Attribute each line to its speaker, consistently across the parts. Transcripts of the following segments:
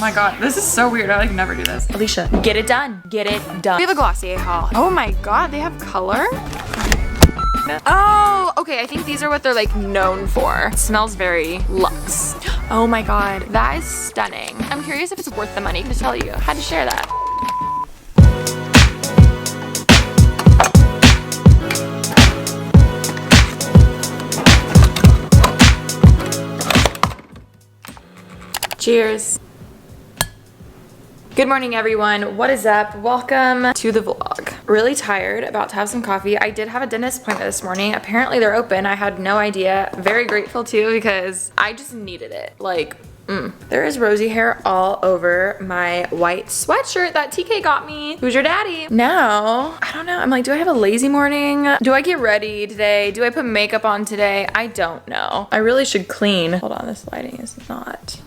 Speaker 1: Oh my god, this is so weird. I like never do this. Alicia, get it done. Get it done. We have a Glossier haul. Oh my god, they have color? Oh, okay, I think these are what they're like known for. It smells very luxe. Oh my god, that is stunning. I'm curious if it's worth the money to tell you. I had to share that. Cheers. Good morning, everyone. What is up? Welcome to the vlog. Really tired, about to have some coffee. I did have a dentist appointment this morning. Apparently they're open. I had no idea. Very grateful too because I just needed it. Like, there is rosy hair all over my white sweatshirt that TK got me. Who's your daddy? Now, I don't know. I'm like, do I have a lazy morning? Do I get ready today? Do I put makeup on today? I don't know. I really should clean. Hold on, this lighting is not.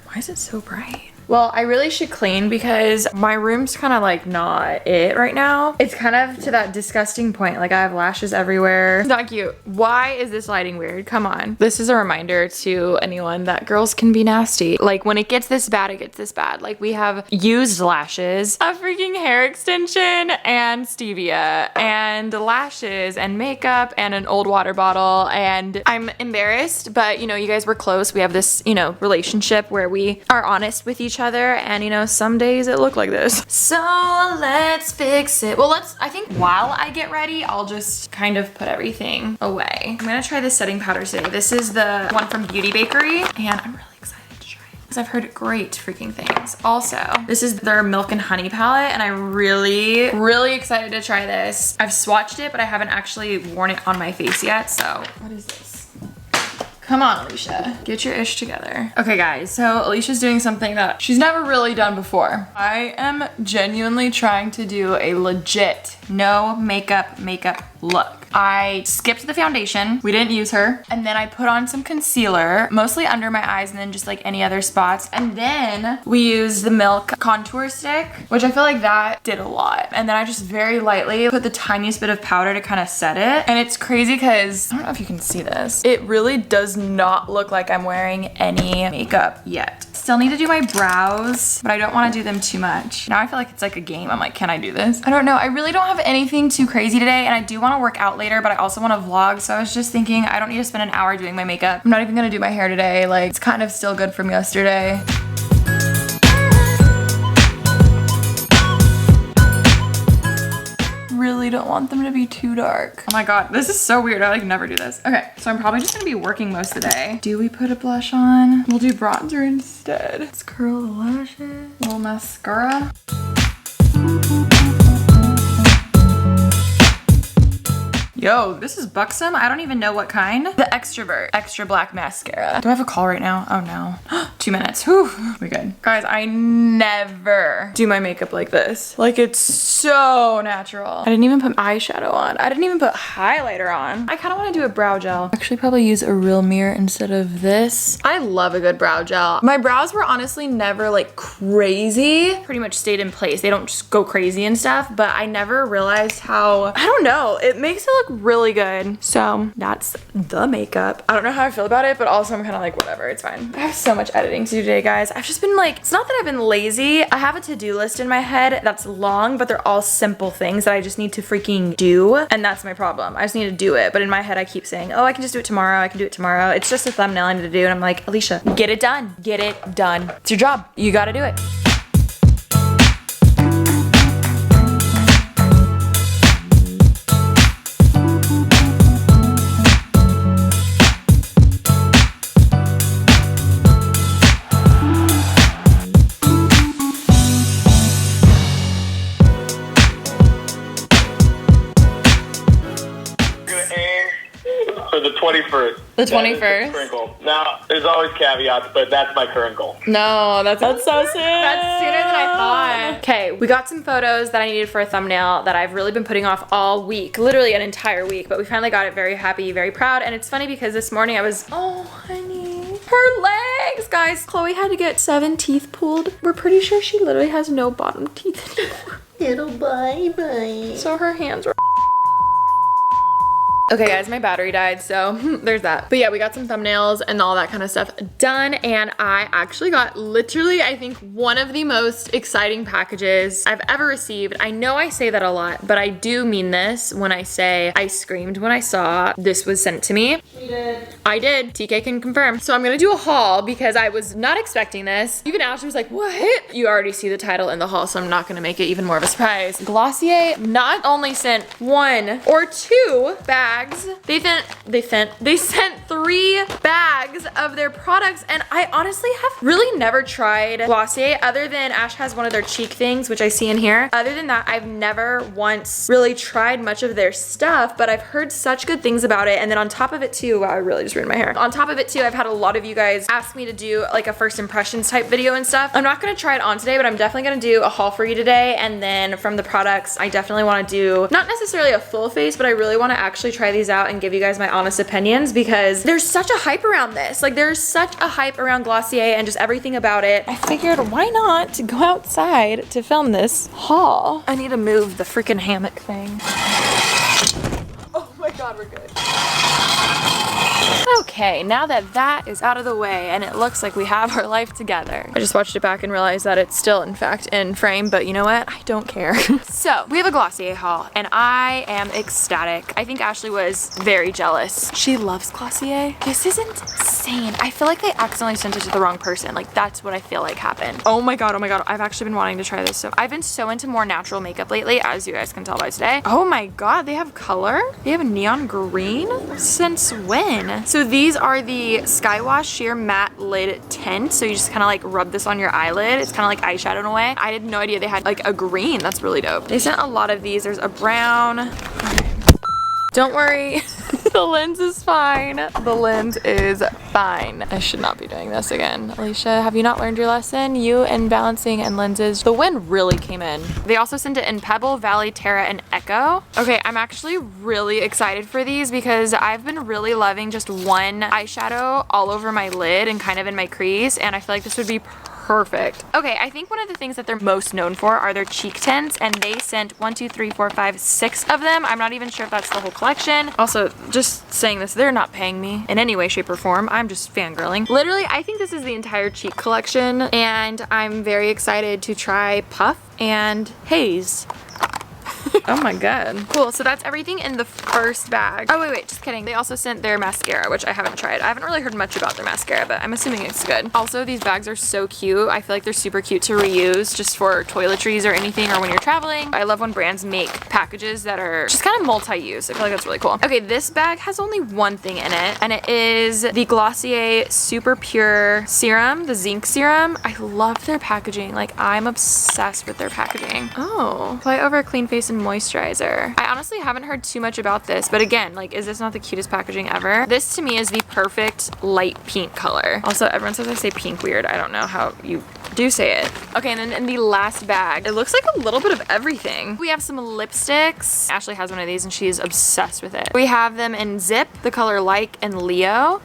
Speaker 1: Why is it so bright? Well, I really should clean because my room's kind of like not it right now. It's kind of to that disgusting point. Like I have lashes everywhere. It's not cute. Why is this lighting weird? Come on. This is a reminder to anyone that girls can be nasty. Like when it gets this bad, it gets this bad. Like we have used lashes, a freaking hair extension and stevia and lashes and makeup and an old water bottle. And I'm embarrassed, but you know, you guys were close. We have this, you know, relationship where we are honest with each other, and you know, some days it looked like this. So let's fix it. Well, I think while I get ready, I'll just kind of put everything away. I'm gonna try this setting powder today. This is the one from Beauty Bakery, and I'm really excited to try it because I've heard great freaking things. Also, this is their Milk and Honey palette, and I'm really excited to try this. I've swatched it, but I haven't actually worn it on my face yet, so what is this? Come on, Alicia. Get your ish together. Okay, guys, so Alicia's doing something that she's never really done before. I am genuinely trying to do a legit no makeup look. I skipped the foundation. We didn't use her. And then I put on some concealer, mostly under my eyes and then just like any other spots. And then we used the Milk contour stick, which I feel like that did a lot. And then I just very lightly put the tiniest bit of powder to kind of set it. And it's crazy because, I don't know if you can see this. It really does not look like I'm wearing any makeup yet. Still need to do my brows, but I don't want to do them too much. Now I feel like it's like a game. I'm like, can I do this? I don't know. I really don't have anything too crazy today, and I do want to work out later, but I also want to vlog, so I was just thinking I don't need to spend an hour doing my makeup. I'm not even gonna do my hair today. Like, it's kind of still good from yesterday. Really don't want them to be too dark. Oh my god, this is so weird. I like never do this. Okay, so I'm probably just gonna be working most of the day. Do we put a blush on? We'll do bronzer instead. Let's curl the lashes. A little mascara. Yo, this is buxom. I don't even know what kind. The Extrovert Extra Black Mascara. Do I have a call right now? Oh no. 2 minutes. Whew. We good. Guys, I never do my makeup like this. Like, it's so natural. I didn't even put eyeshadow on. I didn't even put highlighter on. I kind of want to do a brow gel. Actually, probably use a real mirror instead of this. I love a good brow gel. My brows were honestly never like crazy. Pretty much stayed in place. They don't just go crazy and stuff, but I never realized how, I don't know, it makes it look really good. So that's the makeup. I don't know how I feel about it, but also I'm kind of like, whatever, it's fine. I have so much editing to do today, guys. I've just been like, it's not that I've been lazy. I have a to-do list in my head that's long, but they're all simple things that I just need to freaking do. And that's my problem. I just need to do it. But in my head, I keep saying, oh, I can just do it tomorrow. I can do it tomorrow. It's just a thumbnail I need to do. And I'm like, Alicia, get it done. Get it done. It's your job. You got to do it.
Speaker 2: The 21st.
Speaker 1: The 21st?
Speaker 2: Now, there's always caveats, but that's my current goal.
Speaker 1: No, that's so soon. That's sooner than I thought. Okay, we got some photos that I needed for a thumbnail that I've really been putting off all week, literally an entire week, but we finally got it. Very happy, very proud. And it's funny because this morning I was, oh, honey, her legs, guys. Chloe had to get 7 teeth pulled. We're pretty sure she literally has no bottom teeth anymore.
Speaker 3: Little bye-bye.
Speaker 1: So her hands were Okay guys, my battery died, so there's that. But yeah, we got some thumbnails and all that kind of stuff done, and I actually got literally, I think, one of the most exciting packages I've ever received. I know I say that a lot, but I do mean this when I say I screamed when I saw this was sent to me.
Speaker 3: We did.
Speaker 1: I did. TK can confirm. So I'm gonna do a haul because I was not expecting this. Even Ashley was like, what? You already see the title in the haul, so I'm not gonna make it even more of a surprise. Glossier not only sent 1 or 2 bags, they sent 3 bags of their products, and I honestly have really never tried Glossier other than Ash has one of their cheek things, which I see in here. Other than that, I've never once really tried much of their stuff, but I've heard such good things about it. And then on top of it too, wow, I really just ruined my hair. On top of it too, I've had a lot of you guys ask me to do like a first impressions type video and stuff. I'm not gonna try it on today, but I'm definitely gonna do a haul for you today. And then from the products, I definitely wanna do, not necessarily a full face, but I really wanna actually try these out and give you guys my honest opinions because there's such a hype around this. Like there's such a hype around Glossier and just everything about it. I figured why not go outside to film this haul. I need to move the freaking hammock thing. Oh my God, we're good. Okay, now that that is out of the way and it looks like we have our life together. I just watched it back and realized that it's still in fact in frame, but you know what? I don't care. So we have a Glossier haul and I am ecstatic. I think Ashley was very jealous. She loves Glossier. This is insane. I feel like they accidentally sent it to the wrong person. Like that's what I feel like happened. Oh my God, oh my God. I've actually been wanting to try this. So I've been so into more natural makeup lately, as you guys can tell by today. Oh my God, they have color. They have neon green. Since when? So these are the Skywash Sheer Matte Lid Tint. So you just kind of like rub this on your eyelid. It's kind of like eyeshadow in a way. I had no idea they had like a green. That's really dope. They sent a lot of these. There's a brown. Okay. Don't worry, the lens is fine. The lens is fine. I should not be doing this again. Alicia, have you not learned your lesson? You and balancing and lenses. The wind really came in. They also sent it in Pebble, Valley, Terra, and Echo. Okay, I'm actually really excited for these because I've been really loving just one eyeshadow all over my lid and kind of in my crease, and I feel like this would be perfect. Okay, I think one of the things that they're most known for are their cheek tints, and they sent 1, 2, 3, 4, 5, 6 of them. I'm not even sure if that's the whole collection. Also, just saying this, they're not paying me in any way, shape, or form. I'm just fangirling. Literally, I think this is the entire cheek collection, and I'm very excited to try Puff and Haze. Oh my God. Cool, so that's everything in the first bag. Oh wait, just kidding. They also sent their mascara, which I haven't tried. I haven't really heard much about their mascara, but I'm assuming it's good. Also, these bags are so cute. I feel like they're super cute to reuse just for toiletries or anything, or when you're traveling. I love when brands make packages that are just kind of multi-use. I feel like that's really cool. Okay, this bag has only one thing in it, and it is the Glossier Super Pure Serum, the Zinc Serum. I love their packaging. Like, I'm obsessed with their packaging. Oh, apply over a clean face and moisturizer. I honestly haven't heard too much about this, but again, like, is this not the cutest packaging ever? This to me is the perfect light pink color. Also, everyone says I say pink weird. I don't know how you do say it. Okay, and then in the last bag, it looks like a little bit of everything. We have some lipsticks. Ashley has one of these and she's obsessed with it. We have them in Zip, the color Like, and Leo.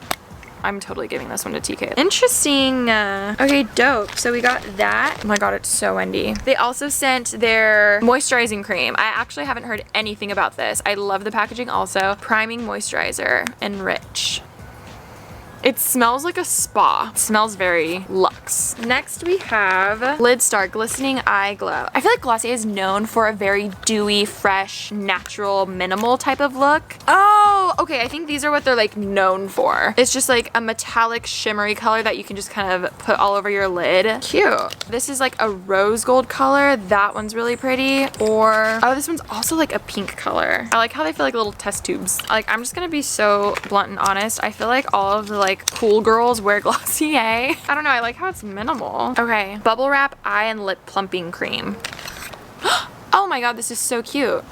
Speaker 1: I'm totally giving this one to TK. Interesting. Okay, dope. So we got that. Oh my God, it's so windy. They also sent their moisturizing cream. I actually haven't heard anything about this. I love the packaging also. Priming moisturizer, Enrich. It smells like a spa. It smells very luxe. Next we have Lidstar Glistening Eye Glow. I feel like Glossier is known for a very dewy, fresh, natural, minimal type of look. Oh, okay, I think these are what they're like known for. It's just like a metallic shimmery color that you can just kind of put all over your lid. Cute. This is like a rose gold color. That one's really pretty. Or, oh, this one's also like a pink color. I like how they feel like little test tubes. Like, I'm just gonna be so blunt and honest. I feel like all of the like cool girls wear Glossier. I don't know, I like how it's minimal. Okay, Bubble Wrap Eye and Lip Plumping Cream. Oh my God, this is so cute.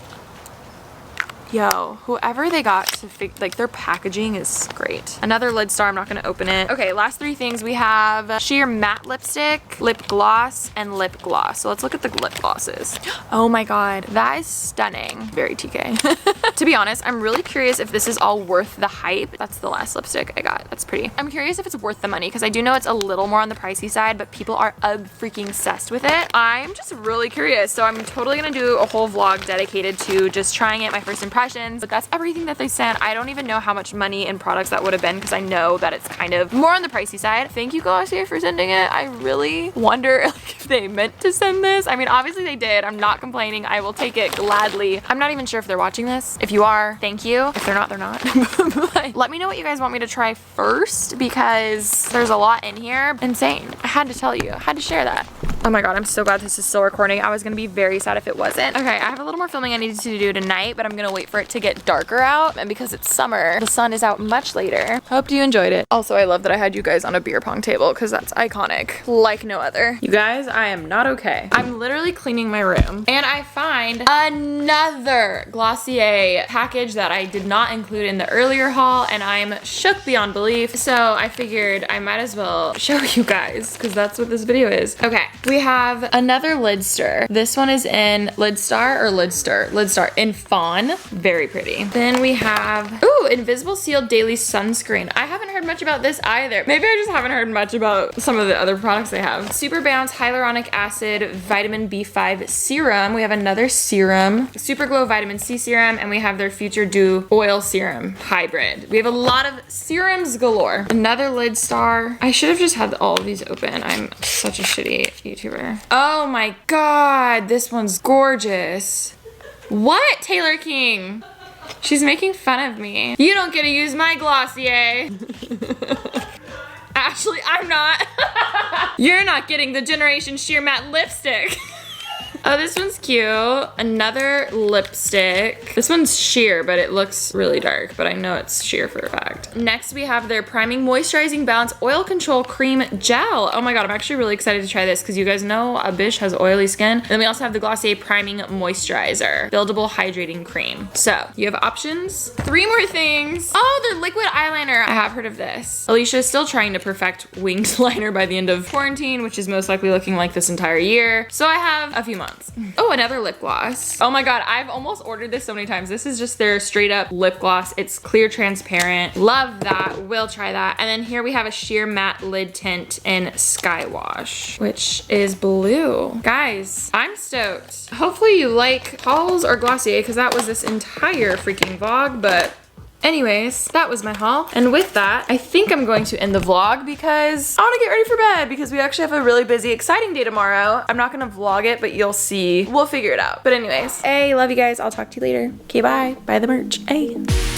Speaker 1: Yo, whoever they got to like, their packaging is great. Another Lidstar, I'm not gonna open it. Okay, last three things. We have sheer matte lipstick, lip gloss, and lip gloss. So let's look at the lip glosses. Oh my God, that is stunning. Very TK. To be honest, I'm really curious if this is all worth the hype. That's the last lipstick I got. That's pretty. I'm curious if it's worth the money because I do know it's a little more on the pricey side, but people are freaking obsessed with it. I'm just really curious. So I'm totally gonna do a whole vlog dedicated to just trying it, my first impression, questions, but that's everything that they sent. I don't even know how much money in products that would have been because I know that it's kind of more on the pricey side. Thank you, Glossier, for sending it. I really wonder if they meant to send this. I mean, obviously they did. I'm not complaining. I will take it gladly. I'm not even sure if they're watching this. If you are, thank you. If they're not, they're not. But let me know what you guys want me to try first because there's a lot in here. Insane. I had to tell you. I had to share that. Oh my god, I'm so glad this is still recording. I was gonna be very sad if it wasn't. Okay, I have a little more filming I needed to do tonight, but I'm gonna wait for it to get darker out. And because it's summer, the sun is out much later. Hope you enjoyed it. Also, I love that I had you guys on a beer pong table because that's iconic, like no other. You guys, I am not okay. I'm literally cleaning my room and I find another Glossier package that I did not include in the earlier haul, and I'm shook beyond belief. So I figured I might as well show you guys because that's what this video is. Okay, we have another Lidstar. This one is in Lidstar in Fawn. Very pretty. Then we have, ooh, Invisible Sealed Daily Sunscreen. I haven't heard much about this either. Maybe I just haven't heard much about some of the other products they have. Super Bounce Hyaluronic Acid Vitamin B5 Serum. We have another serum. Super Glow Vitamin C Serum, and we have their Future Dew Oil Serum Hybrid. We have a lot of serums galore. Another Lidstar. I should have just had all of these open. I'm such a shitty YouTuber. Oh my god, this one's gorgeous. What, Taylor King? She's making fun of me. You don't get to use my Glossier. Actually, I'm not. You're not getting the Generation Sheer Matte Lipstick. Oh, this one's cute. Another lipstick. This one's sheer, but it looks really dark, but I know it's sheer for a fact. Next, we have their Priming Moisturizing Balance Oil Control Cream Gel. Oh my god, I'm actually really excited to try this because you guys know a bitch has oily skin. And then we also have the Glossier Priming Moisturizer Buildable Hydrating Cream. So, you have options. 3 more things. Oh, their liquid eyeliner. I have heard of this. Alicia is still trying to perfect winged liner by the end of quarantine, which is most likely looking like this entire year. So I have a few months. Oh, another lip gloss. Oh my god, I've almost ordered this so many times. This is just their straight up lip gloss. It's clear transparent. Love that. Will try that. And then here we have a sheer matte lid tint in Sky Wash, which is blue. Guys, I'm stoked. Hopefully you like hauls or Glossier because that was this entire freaking vlog, but anyways, that was my haul. And with that, I think I'm going to end the vlog because I want to get ready for bed because we actually have a really busy, exciting day tomorrow. I'm not going to vlog it, but you'll see. We'll figure it out. But anyways, hey, love you guys. I'll talk to you later. Okay, bye. Buy the merch. Hey.